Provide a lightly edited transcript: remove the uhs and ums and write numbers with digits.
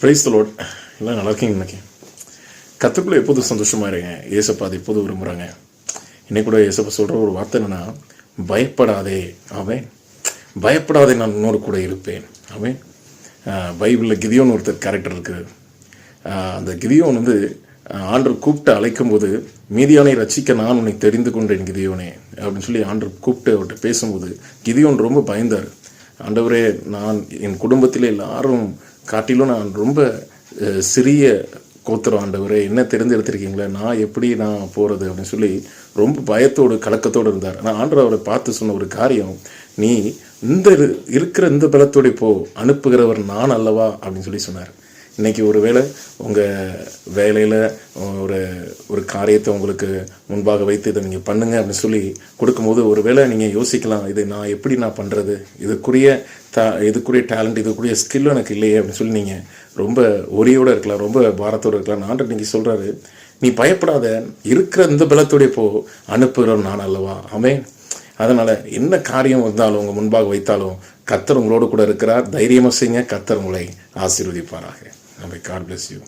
Praise the Lord. எல்லாம் நல்லா இருக்கீங்க. இன்னைக்கு கர்த்தருக்குள்ள எப்போதும் சந்தோஷமாக இருங்க. ஏசப்பா அது எப்போதும் விரும்புகிறாங்க. இன்னைக்கு கூட ஏசப்பா சொல்கிற ஒரு வார்த்தை என்னன்னா, பயப்படாதே, அவன் பயப்படாதே, நான் உன்னோடு கூட இருப்பேன். அவன் பைபிளில் கிதியோன் ஒருத்தர் கேரக்டர் இருக்குது. அந்த கிதியோன் ஆண்டவர் கூப்பிட்டு அழைக்கும் போது, மீதியானை ரட்சிக்க நான் உன்னை தெரிந்து கொண்டேன் கிதியோனே அப்படின்னு சொல்லி ஆண்டவர் கூப்பிட்டு அவர்கிட்ட பேசும்போது கிதியோன் ரொம்ப பயந்தார். ஆண்டவரே, நான் என் குடும்பத்தில் எல்லாரும் காட்டிலும் நான் ரொம்ப சிறிய கோத்திரம், ஆண்டவரே என்ன தெரிந்தெடுத்திருக்கீங்களே, நான் எப்படி நான் போகிறது அப்படின்னு சொல்லி ரொம்ப பயத்தோடு கலக்கத்தோடு இருந்தார். ஆனால் ஆண்டவர் அவரை பார்த்து சொன்ன ஒரு காரியம், நீ இருக்கிற இந்த பலத்தோடு போ, அனுப்புகிறவர் நான் அல்லவா அப்படின்னு சொல்லி சொன்னார். இன்றைக்கி ஒரு வேளை உங்கள் வேலையில் ஒரு காரியத்தை உங்களுக்கு முன்பாக வைத்து இதை நீங்கள் பண்ணுங்க அப்படின்னு சொல்லி கொடுக்கும்போது ஒரு வேளை நீங்கள் யோசிக்கலாம், இது நான் எப்படி நான் பண்ணுறது, இதுக்குரிய டேலண்ட், இதுக்குரிய ஸ்கில்லும் எனக்கு இல்லையே அப்படின்னு சொல்லி நீங்கள் ரொம்ப ஒரியோடு இருக்கலாம், ரொம்ப பாரத்தோடு இருக்கலாம். ஆண்டவர் நீங்கள் சொல்கிறாரு, நீ பயப்படாத, இருக்கிற இந்த பலத்தோடைய போ, அனுப்புகிறோம் நான் அல்லவா. ஆமென். அதனால் என்ன காரியம் வந்தாலும் உங்கள் முன்பாக வைத்தாலும் கர்த்தர் உங்களோடு கூட இருக்கிறார். தைரியமாக செய்யுங்க. கர்த்தர் உங்களை ஆசீர்வதிப்பாராக. God bless you.